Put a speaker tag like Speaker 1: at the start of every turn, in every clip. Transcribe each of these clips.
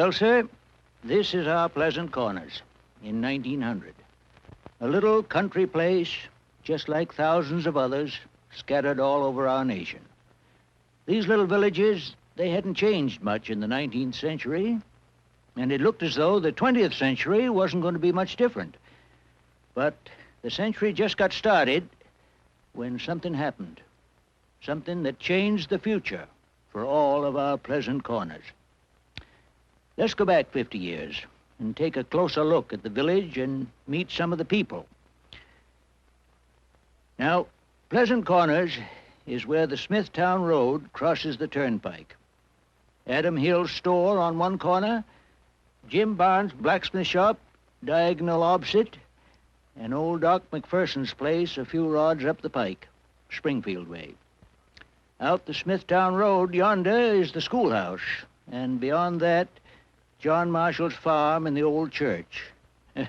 Speaker 1: Well, sir, this is our Pleasant Corners in 1900. A little country place, just like thousands of others, scattered all over our nation. These little villages, they hadn't changed much in the 19th century, and it looked as though the 20th century wasn't going to be much different. But the century just got started when something happened. Something that changed the future for all of our Pleasant Corners. Let's go back 50 years and take a closer look at the village and meet some of the people. Now, Pleasant Corners is where the Smithtown Road crosses the turnpike. Adam Hill's store on one corner, Jim Barnes' blacksmith shop diagonal opposite, and old Doc McPherson's place a few rods up the pike, Springfield way. Out the Smithtown Road yonder is the schoolhouse, and beyond that, John Marshall's farm and the old church. And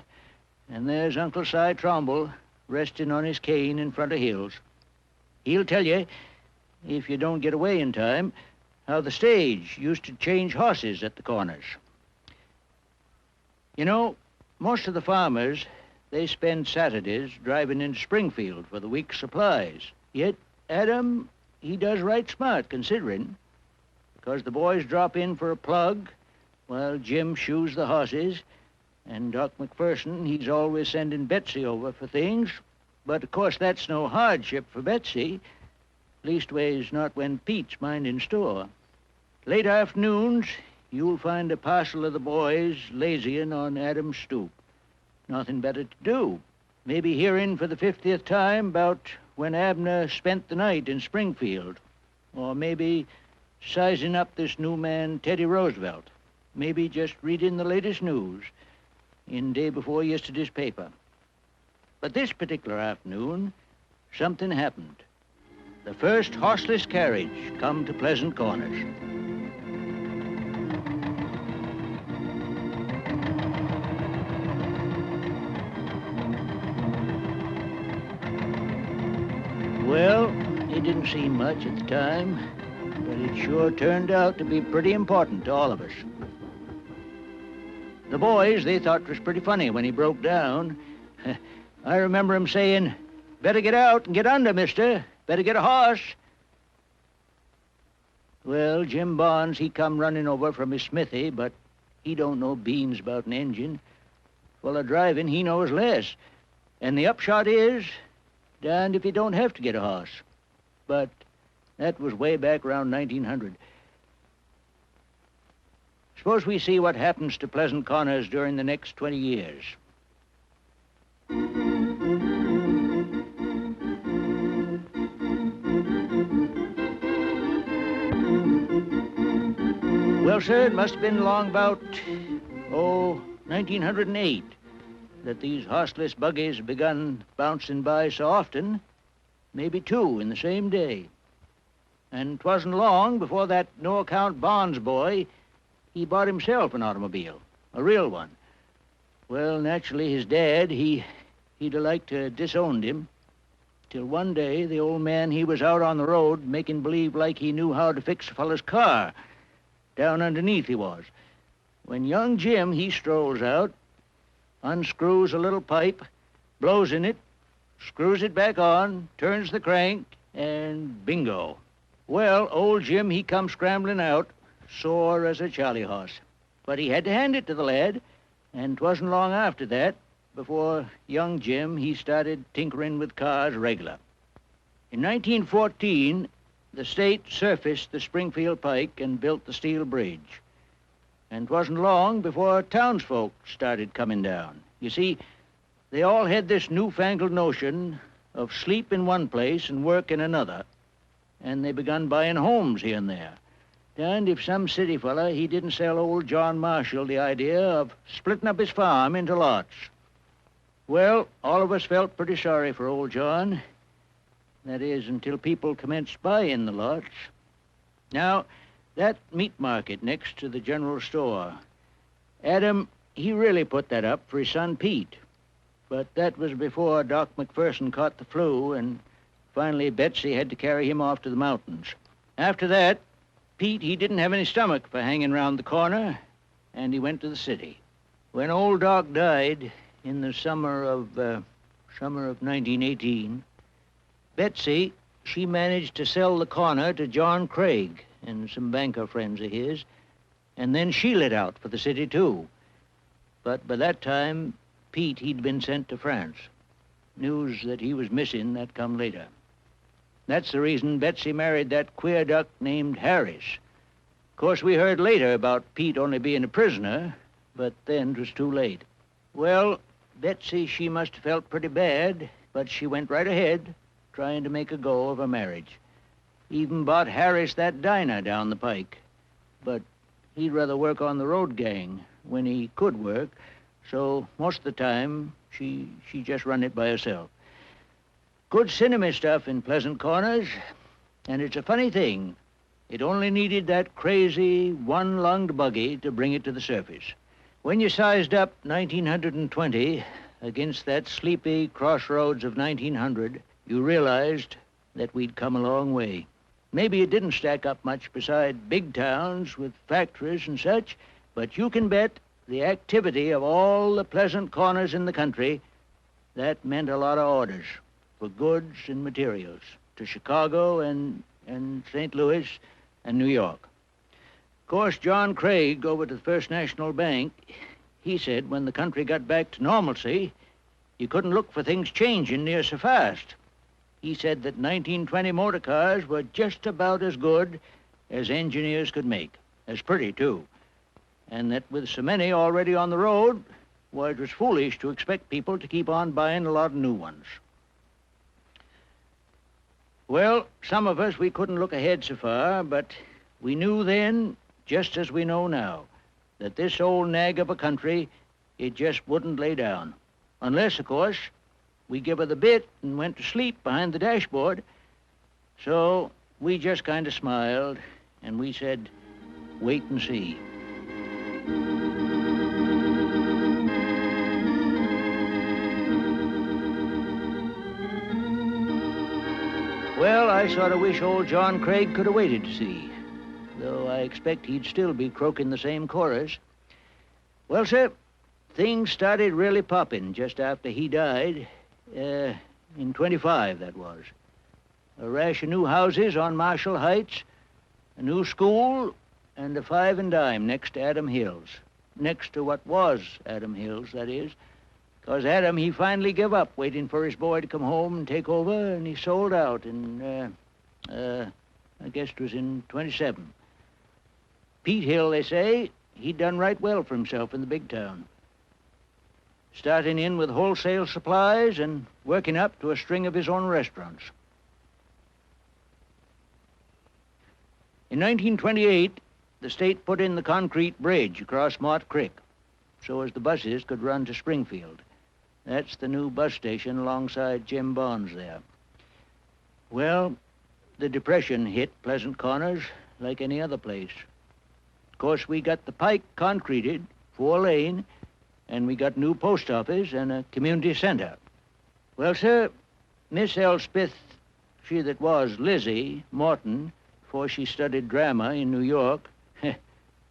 Speaker 1: there's Uncle Si Tromble resting on his cane in front of Hill's. He'll tell you, if you don't get away in time, how the stage used to change horses at the corners. You know, most of the farmers, they spend Saturdays driving into Springfield for the week's supplies. Yet Adam, he does right smart, considering, because the boys drop in for a plug while Jim shoes the horses, and Doc McPherson, he's always sending Betsy over for things. But, of course, that's no hardship for Betsy, leastways not when Pete's minding store. Late afternoons, you'll find a parcel of the boys lazying on Adam's stoop. Nothing better to do. Maybe hearing for the 50th time about when Abner spent the night in Springfield. Or maybe sizing up this new man, Teddy Roosevelt. Maybe just reading the latest news in day before yesterday's paper. But this particular afternoon, something happened. The first horseless carriage come to Pleasant Corners. Well, it didn't seem much at the time, but it sure turned out to be pretty important to all of us. The boys, they thought it was pretty funny when he broke down. I remember him saying, "Better get out and get under, mister. Better get a horse." Well, Jim Barnes, he come running over from his smithy, but he don't know beans about an engine. Full of driving, he knows less. And the upshot is, darned if you don't have to get a horse. But that was way back around 1900. Suppose we see what happens to Pleasant Corners during the next 20 years. Well, sir, it must have been along about, 1908 that these horseless buggies begun bouncing by so often, maybe two in the same day. And 'twasn't long before that no-account Barnes boy, he bought himself an automobile, a real one. Well, naturally, his dad, he'd have liked to disowned him, till one day the old man, he was out on the road making believe like he knew how to fix a fellow's car. Down underneath he was. When young Jim, he strolls out, unscrews a little pipe, blows in it, screws it back on, turns the crank, and bingo. Well, old Jim, he come scrambling out, sore as a charley horse. But he had to hand it to the lad, and 'twasn't long after that before young Jim, he started tinkering with cars regular. In 1914, the state surfaced the Springfield Pike and built the steel bridge. And 'twasn't long before townsfolk started coming down. You see, they all had this newfangled notion of sleep in one place and work in another, and they begun buying homes here and there. And if some city fella, he didn't sell old John Marshall the idea of splitting up his farm into lots. Well, all of us felt pretty sorry for old John. That is, until people commenced buying the lots. Now, that meat market next to the general store, Adam, he really put that up for his son Pete. But that was before Doc McPherson caught the flu, and finally Betsy had to carry him off to the mountains. After that, Pete, he didn't have any stomach for hanging round the corner, and he went to the city. When old Doc died in the summer of 1918, Betsy, she managed to sell the corner to John Craig and some banker friends of his, and then she lit out for the city too. But by that time, Pete, he'd been sent to France. News that he was missing, that come later. That's the reason Betsy married that queer duck named Harris. Of course, we heard later about Pete only being a prisoner, but then it was too late. Well, Betsy, she must have felt pretty bad, but she went right ahead, trying to make a go of her marriage. Even bought Harris that diner down the pike. But he'd rather work on the road gang when he could work, so most of the time, she just run it by herself. Good cinema stuff in Pleasant Corners, and it's a funny thing. It only needed that crazy, one-lunged buggy to bring it to the surface. When you sized up 1920 against that sleepy crossroads of 1900, you realized that we'd come a long way. Maybe it didn't stack up much beside big towns with factories and such, but you can bet the activity of all the Pleasant Corners in the country, that meant a lot of orders for goods and materials to Chicago and St. Louis and New York. Of course, John Craig over to the First National Bank, he said when the country got back to normalcy, you couldn't look for things changing near so fast. He said that 1920 motor cars were just about as good as engineers could make, as pretty too, and that with so many already on the road, well, it was foolish to expect people to keep on buying a lot of new ones. Well, some of us, we couldn't look ahead so far, but we knew then, just as we know now, that this old nag of a country, it just wouldn't lay down. Unless, of course, we give her the bit and went to sleep behind the dashboard. So we just kind of smiled, and we said, wait and see. Well, I sort of wish old John Craig could have waited to see, though I expect he'd still be croaking the same chorus. Well, sir, things started really popping just after he died, in 25, that was. A rash of new houses on Marshall Heights, a new school, and a 5 and dime next to Adam Hills. Next to what was Adam Hills, that is. Because Adam, he finally gave up waiting for his boy to come home and take over, and he sold out in, I guess it was in 27. Pete Hill, they say, he'd done right well for himself in the big town. Starting in with wholesale supplies and working up to a string of his own restaurants. In 1928, the state put in the concrete bridge across Mott Creek so as the buses could run to Springfield. That's the new bus station alongside Jim Bond's there. Well, the Depression hit Pleasant Corners like any other place. Of course, we got the pike concreted, 4-lane, and we got new post office and a community center. Well, sir, Miss Elspeth, she that was Lizzie Morton, before she studied drama in New York,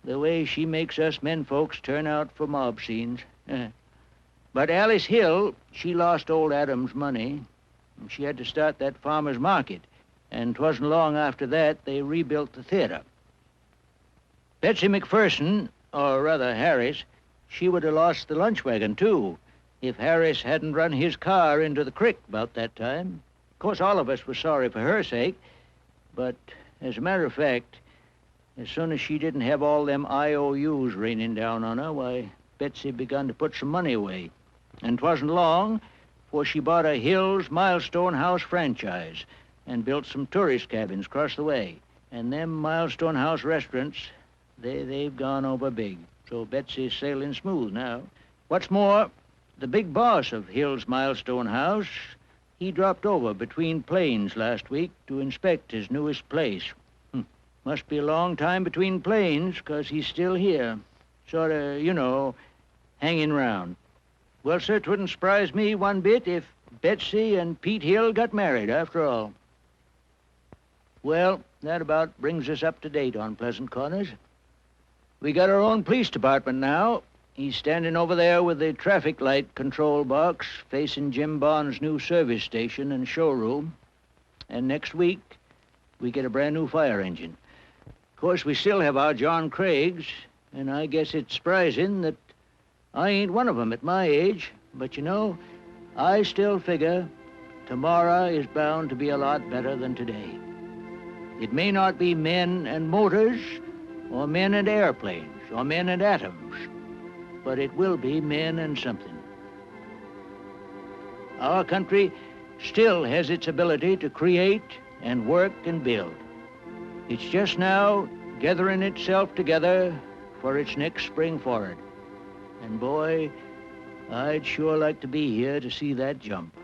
Speaker 1: the way she makes us men folks turn out for mob scenes. But Alice Hill, she lost old Adam's money. And she had to start that farmer's market. And 'twasn't long after that they rebuilt the theater. Betsy McPherson, or rather Harris, she would have lost the lunch wagon, too, if Harris hadn't run his car into the creek about that time. Of course, all of us were sorry for her sake, but as a matter of fact, as soon as she didn't have all them IOUs raining down on her, why, Betsy begun to put some money away. And 'twasn't long before she bought a Hills Milestone House franchise and built some tourist cabins across the way. And them Milestone House restaurants, they've gone over big. So Betsy's sailing smooth now. What's more, the big boss of Hills Milestone House, he dropped over between planes last week to inspect his newest place. Must be a long time between planes, 'cause he's still here. Sort of, you know, hanging around. Well, sir, 'twouldn't surprise me one bit if Betsy and Pete Hill got married after all. Well, that about brings us up to date on Pleasant Corners. We got our own police department now. He's standing over there with the traffic light control box facing Jim Bond's new service station and showroom. And next week, we get a brand new fire engine. Of course, we still have our John Craigs, and I guess it's surprising that I ain't one of them at my age. But you know, I still figure tomorrow is bound to be a lot better than today. It may not be men and motors, or men and airplanes, or men and atoms, but it will be men and something. Our country still has its ability to create and work and build. It's just now gathering itself together for its next spring forward. And boy, I'd sure like to be here to see that jump.